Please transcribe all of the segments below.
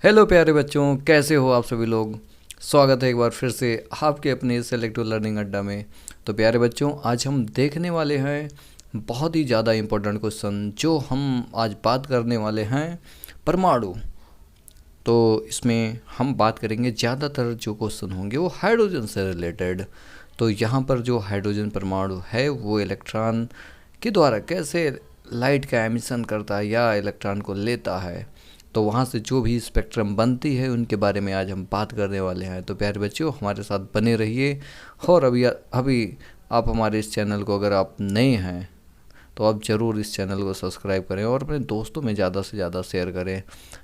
Hello प्यारे बच्चों, कैसे हो आप सभी लोग। स्वागत है एक बार फिर से आपके अपने सेलेक्टिव लर्निंग अड्डा में। तो प्यारे बच्चों, आज हम देखने वाले हैं बहुत ही ज़्यादा इम्पोर्टेंट क्वेश्चन। जो हम आज बात करने वाले हैं परमाणु। तो इसमें हम बात करेंगे, ज़्यादातर जो क्वेश्चन होंगे वो हाइड्रोजन से रिलेटेड। तो यहाँ पर जो हाइड्रोजन परमाणु है वो इलेक्ट्रॉन के द्वारा कैसे लाइट का एमिशन करता है या इलेक्ट्रॉन को लेता है, तो वहाँ से जो भी स्पेक्ट्रम बनती है उनके बारे में आज हम बात करने वाले हैं। तो प्यारे बच्चों, हमारे साथ बने रहिए। और अभी आप हमारे इस चैनल को, अगर आप नए हैं तो आप ज़रूर इस चैनल को सब्सक्राइब करें और अपने दोस्तों में ज़्यादा से ज़्यादा शेयर करें।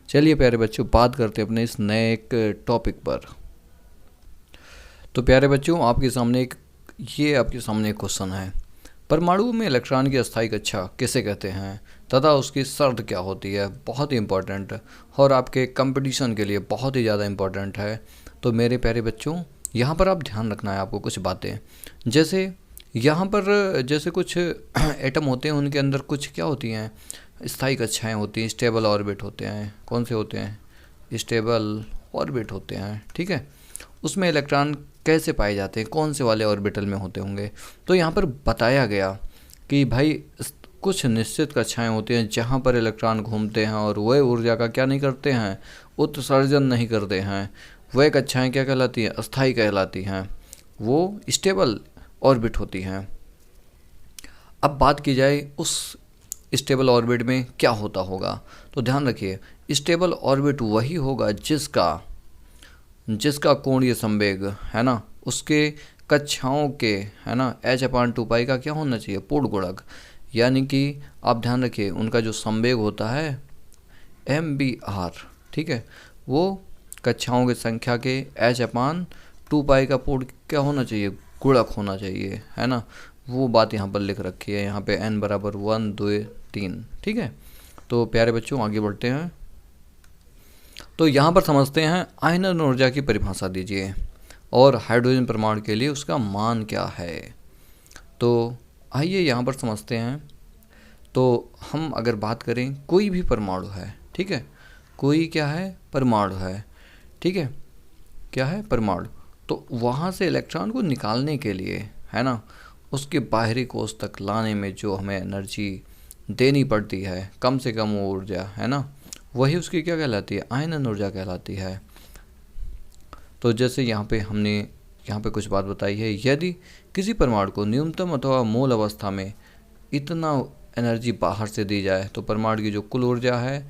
चलिए प्यारे बच्चों, बात करते हैं अपने इस नए एक टॉपिक पर। तो प्यारे बच्चों, आपके सामने एक क्वेश्चन है। परमाणु में इलेक्ट्रॉन की अस्थायी कक्षा किसे कहते हैं तथा उसकी शर्त क्या होती है। बहुत ही इंपॉर्टेंट और आपके कंपटीशन के लिए बहुत ही ज़्यादा इंपॉर्टेंट है। तो मेरे प्यारे बच्चों, यहाँ पर आप ध्यान रखना है आपको कुछ बातें। जैसे यहाँ पर जैसे कुछ एटम होते हैं, उनके अंदर कुछ क्या होती हैं, स्थायी कक्षाएँ होती हैं, स्टेबल ऑर्बिट होते हैं। कौन से होते हैं? स्टेबल ऑर्बिट होते हैं, ठीक है। उसमें इलेक्ट्रॉन कैसे पाए जाते हैं, कौन से वाले ऑर्बिटल में होते होंगे। तो यहाँ पर बताया गया कि भाई कुछ निश्चित कक्षाएं होती हैं जहाँ पर इलेक्ट्रॉन घूमते हैं और वह ऊर्जा का क्या नहीं करते हैं, उत्सर्जन नहीं करते हैं। वह कक्षाएं क्या कहलाती हैं? अस्थायी कहलाती हैं। वो स्टेबल ऑर्बिट होती हैं। अब बात की जाए उस स्टेबल ऑर्बिट में क्या होता होगा, तो ध्यान रखिए, स्टेबल ऑर्बिट वही होगा जिसका कोणीय संवेग है ना, उसके कक्षाओं के, है ना, h/2 का क्या होना चाहिए? पूर्ण गुणक। यानी कि आप ध्यान रखिए, उनका जो संवेग होता है mvr, ठीक है, वो कक्षाओं की संख्या के h/2 का पूर्ण क्या होना चाहिए? गुणक होना चाहिए, है ना। वो बात यहाँ पर लिख रखी है, यहाँ पे n बराबर 1 2 3, ठीक है। तो प्यारे बच्चों, आगे बढ़ते हैं। तो यहाँ पर समझते हैं आयनन ऊर्जा की परिभाषा दीजिए और हाइड्रोजन परमाणु के लिए उसका मान क्या है। तो आइए यहाँ पर समझते हैं। तो हम अगर बात करें, कोई भी परमाणु है, ठीक है, कोई क्या है? परमाणु है, ठीक है। क्या है? परमाणु। तो वहाँ से इलेक्ट्रॉन को निकालने के लिए, है ना, उसके बाहरी कोश तक लाने में जो हमें एनर्जी देनी पड़ती है, कम से कम ऊर्जा, है ना, वही उसकी क्या कहलाती है? आयनन ऊर्जा कहलाती है। तो जैसे यहाँ पे कुछ बात बताई है, यदि किसी परमाणु को न्यूनतम अथवा मूल अवस्था में इतना एनर्जी बाहर से दी जाए तो परमाणु की जो कुल ऊर्जा है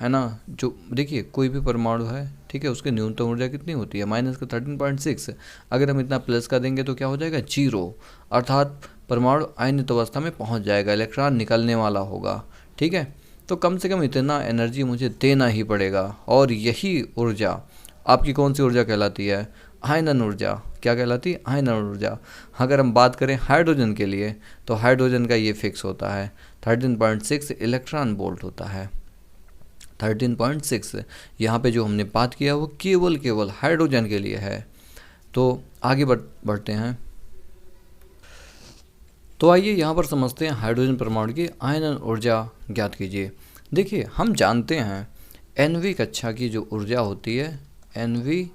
ना, जो देखिए कोई भी परमाणु है, ठीक है, उसकी न्यूनतम ऊर्जा कितनी होती है? -13.6। अगर हम इतना प्लस का देंगे तो क्या हो जाएगा? 0। अर्थात परमाणु आयनित अवस्था में पहुंच जाएगा, इलेक्ट्रॉन निकलने वाला होगा, ठीक है। तो कम से कम इतना एनर्जी मुझे देना ही पड़ेगा, और यही ऊर्जा आपकी कौन सी ऊर्जा कहलाती है? आयनन ऊर्जा। क्या कहलाती है? आयनन ऊर्जा। अगर हम बात करें हाइड्रोजन के लिए, तो हाइड्रोजन का ये फिक्स होता है 13.6 इलेक्ट्रॉन वोल्ट होता है। 13.6। यहाँ पे जो हमने बात किया वो केवल हाइड्रोजन के लिए है। तो आगे बढ़ते हैं। तो आइए यहाँ पर समझते हैं हाइड्रोजन परमाणु की आयनन ऊर्जा ज्ञात कीजिए। देखिए, हम जानते हैं NV कक्षा की जो ऊर्जा होती है, NV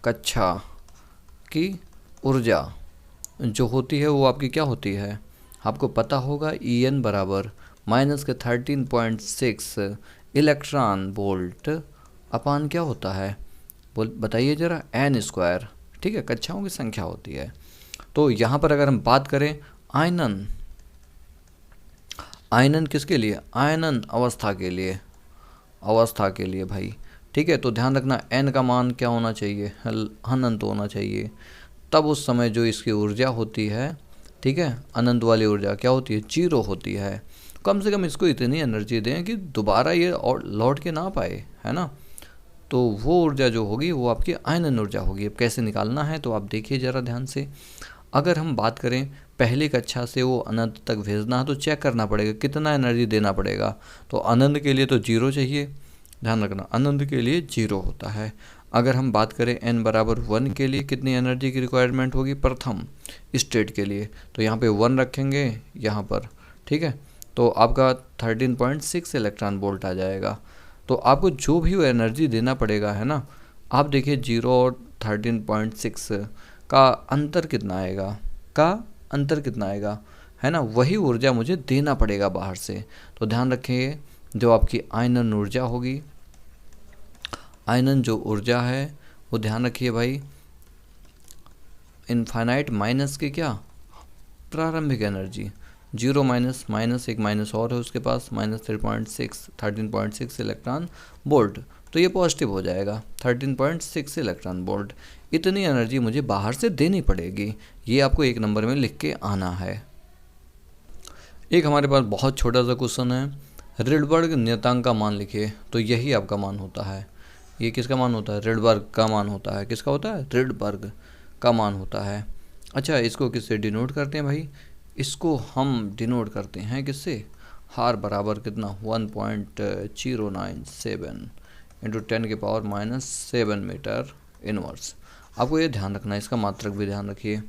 कक्षा की ऊर्जा जो होती है वो आपकी क्या होती है? आपको पता होगा, En बराबर -13.6 इलेक्ट्रॉन वोल्ट अपान क्या होता है? बताइए ज़रा। n², ठीक है, कक्षाओं की संख्या होती है। तो यहाँ पर अगर हम बात करें आयनन किसके लिए? आयनन अवस्था के लिए भाई, ठीक है। तो ध्यान रखना, n का मान क्या होना चाहिए? अनंत होना चाहिए। तब उस समय जो इसकी ऊर्जा होती है, ठीक है, अनंत वाली ऊर्जा क्या होती है? 0 होती है। कम से कम इसको इतनी एनर्जी दें कि दोबारा ये और लौट के ना पाए, है ना। तो वो ऊर्जा जो होगी वो आपकी आयनन ऊर्जा होगी। अब कैसे निकालना है तो आप देखिए ज़रा ध्यान से। अगर हम बात करें पहली कक्षा से वो अनंत तक भेजना है तो चेक करना पड़ेगा कितना एनर्जी देना पड़ेगा। तो अनंत के लिए तो 0 चाहिए, ध्यान रखना, अनंत के लिए 0 होता है। अगर हम बात करें n बराबर 1 के लिए कितनी एनर्जी की रिक्वायरमेंट होगी प्रथम स्टेट के लिए, तो यहाँ पे 1 रखेंगे यहाँ पर, ठीक है। तो आपका 13.6 इलेक्ट्रॉन वोल्ट आ जाएगा। तो आपको जो भी वो एनर्जी देना पड़ेगा, है ना। आप देखिए 0 और 13.6 का अंतर कितना आएगा, है ना। वही ऊर्जा मुझे देना पड़ेगा बाहर से। तो ध्यान रखिए, जो आपकी आयनन ऊर्जा होगी, आयनन जो ऊर्जा है वो ध्यान रखिए भाई, इनफाइनाइट माइनस के क्या, प्रारंभिक एनर्जी। 0 माइनस एक माइनस और है उसके पास, -13.6 इलेक्ट्रॉन वोल्ट, तो ये पॉजिटिव हो जाएगा। 13.6 इलेक्ट्रॉन वोल्ट, इतनी एनर्जी मुझे बाहर से देनी पड़ेगी। ये आपको एक नंबर में लिख के आना है। एक हमारे पास बहुत छोटा सा क्वेश्चन है, रिडबर्ग नियतांक का मान लिखिए। तो यही आपका मान होता है। ये किसका मान होता है, रिडबर्ग का मान होता है। किसका होता है, रिडबर्ग का मान होता है। अच्छा, इसको किससे डिनोट करते हैं भाई, इसको हम डिनोट करते हैं किससे, हार बराबर कितना 1.097 इंटू 10⁻⁻7 मीटर इनवर्स। आपको ये ध्यान रखना है, इसका मात्रक भी ध्यान रखिए।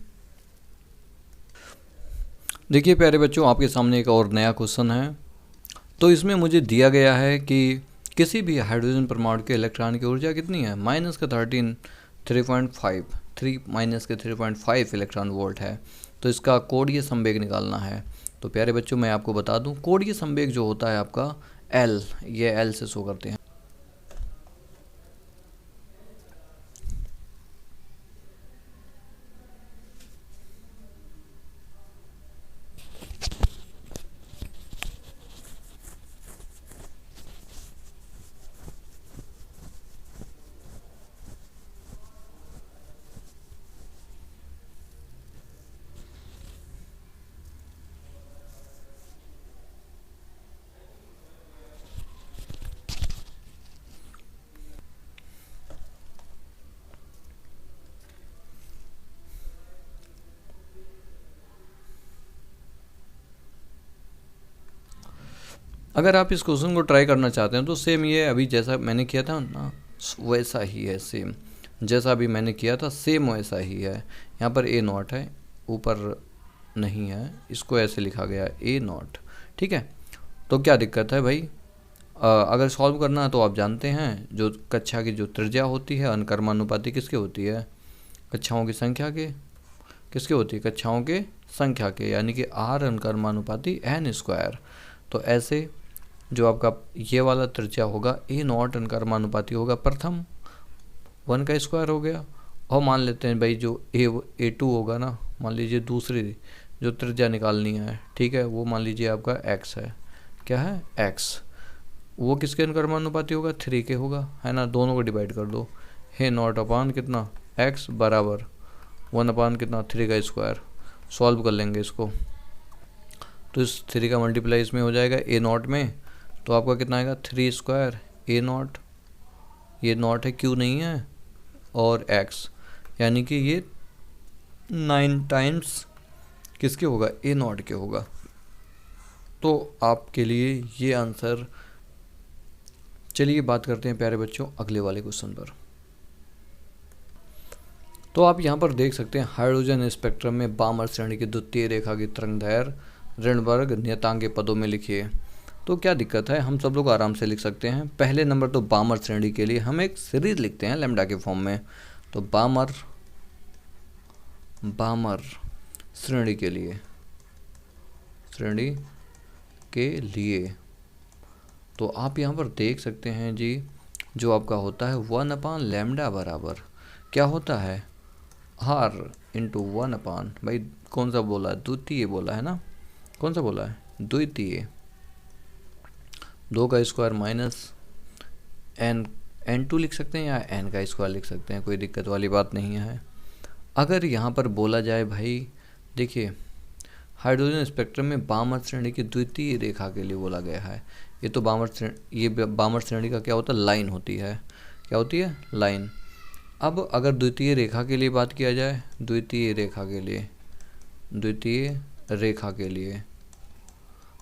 देखिए प्यारे बच्चों, आपके सामने एक और नया क्वेश्चन है। तो इसमें मुझे दिया गया है कि किसी भी हाइड्रोजन परमाणु के इलेक्ट्रॉन की ऊर्जा कितनी है, -3.5 इलेक्ट्रॉन वोल्ट है। तो इसका कोणीय संवेग निकालना है। तो प्यारे बच्चों, मैं आपको बता दूं, कोणीय संवेग जो होता है आपका L, ये L से शो करते हैं। अगर आप इस क्वेश्चन को ट्राई करना चाहते हैं तो सेम ये अभी जैसा मैंने किया था ना, वैसा ही है। सेम जैसा अभी मैंने किया था, सेम वैसा ही है। यहाँ पर A0 है, ऊपर नहीं है, इसको ऐसे लिखा गया A0, ठीक है। तो क्या दिक्कत है भाई, अगर सॉल्व करना है तो आप जानते हैं, जो कक्षा की जो त्रिज्या होती है अनुक्रमानुपाती किसके होती है, कक्षाओं की संख्या के, किसके होती है, कक्षाओं के संख्या के, यानी कि R अनुक्रमानुपाती n²। तो ऐसे जो आपका ये वाला त्रिज्या होगा A0 अनुक्रमानुपाती होगा प्रथम 1 का स्क्वायर हो गया। और मान लेते हैं भाई जो A2 होगा ना, मान लीजिए दूसरी जो त्रिज्या निकालनी है, ठीक है, वो मान लीजिए आपका x है। क्या है, x। वो किसके अनुक्रमानुपाती होगा, 3 के होगा, है ना। दोनों को डिवाइड कर दो, A0 अपान कितना x बराबर 1 अपान कितना 3 का स्क्वायर। सॉल्व कर लेंगे इसको, तो इस 3 का मल्टीप्लाई इसमें हो जाएगा A0 में, तो आपका कितना आएगा 3² A0, ये नॉट है, क्यों नहीं है, और x, यानी कि ये 9 टाइम्स किसके होगा, A0 के होगा। तो आपके लिए ये आंसर। चलिए बात करते हैं प्यारे बच्चों अगले वाले क्वेश्चन पर। तो आप यहाँ पर देख सकते हैं, हाइड्रोजन स्पेक्ट्रम में बामर श्रेणी की द्वितीय रेखा की तरंगदैर्घ्य रिडबर्ग नियतांक के पदों में लिखिए। तो क्या दिक्कत है, हम सब लोग आराम से लिख सकते हैं। पहले नंबर तो बामर श्रेणी के लिए हम एक सीरीज लिखते हैं लैम्डा के फॉर्म में। तो बामर श्रेणी के लिए तो आप यहाँ पर देख सकते हैं जी, जो आपका होता है 1/λ बराबर क्या होता है, R इंटू 1 भाई कौन सा बोला है, द्वितीय बोला है ना, कौन सा बोला है, द्वितीय, 2 का स्क्वायर माइनस n2 लिख सकते हैं या n का स्क्वायर लिख सकते हैं, कोई दिक्कत वाली बात नहीं है। अगर यहाँ पर बोला जाए भाई, देखिए हाइड्रोजन स्पेक्ट्रम में बामर श्रेणी की द्वितीय रेखा के लिए बोला गया है। ये तो बामर श्रेणी का क्या होता है, लाइन होती है, क्या होती है, लाइन। अब अगर द्वितीय रेखा के लिए बात किया जाए, द्वितीय रेखा के लिए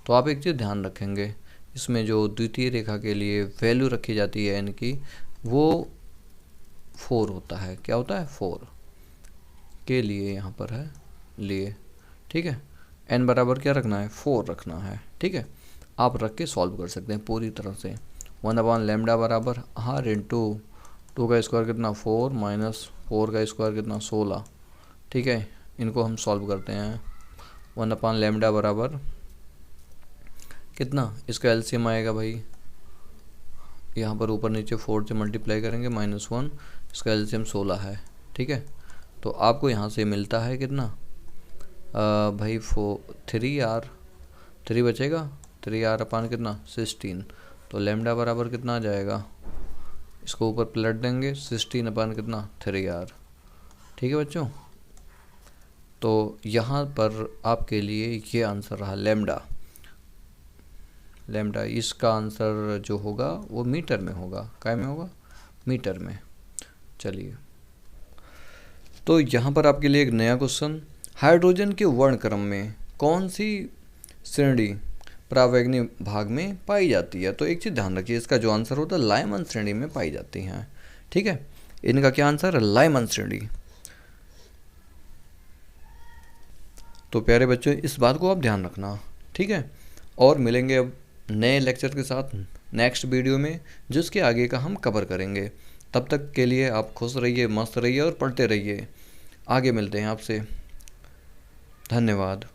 तो आप एक चीज़ ध्यान रखेंगे, इसमें जो द्वितीय रेखा के लिए वैल्यू रखी जाती है n की, वो 4 होता है। क्या होता है, 4 के लिए यहाँ पर है लिए, ठीक है। n बराबर क्या रखना है, 4 रखना है, ठीक है। आप रख के सॉल्व कर सकते हैं पूरी तरह से, 1 अपॉन लेमडा बराबर R इंटू 2 का स्क्वायर कितना 4 माइनस 4 का स्क्वायर कितना 16। ठीक है, इनको हम सॉल्व करते हैं। 1 अपॉन लेमडा बराबर कितना, इसका एलसीएम आएगा भाई, यहाँ पर ऊपर नीचे 4 से मल्टीप्लाई करेंगे -1, इसका एलसीएम 16 है। ठीक है, तो आपको यहाँ से मिलता है कितना भाई 3R, 3 बचेगा, 3R अपान कितना 16, तो लेमडा बराबर कितना आ जाएगा, इसको ऊपर पलट देंगे 16 अपान कितना 3R। ठीक है बच्चों, तो यहाँ पर आपके लिए ये आंसर रहा लेमडा। इसका आंसर जो होगा वो मीटर में होगा, काय में होगा, मीटर में। चलिए, तो यहाँ पर आपके लिए एक नया क्वेश्चन, हाइड्रोजन के वर्ण क्रम में कौन सी श्रेणी प्रावैग्नि भाग में पाई जाती है। तो एक चीज़ ध्यान रखिए, इसका जो आंसर होता है लाइमन श्रेणी में पाई जाती हैं। ठीक है, इनका क्या आंसर है, लाइमन श्रेणी। तो प्यारे बच्चों, इस बात को आप ध्यान रखना। ठीक है, और मिलेंगे अब नए लेक्चर के साथ नेक्स्ट वीडियो में, जिसके आगे का हम कवर करेंगे। तब तक के लिए आप खुश रहिए, मस्त रहिए और पढ़ते रहिए। आगे मिलते हैं आपसे, धन्यवाद।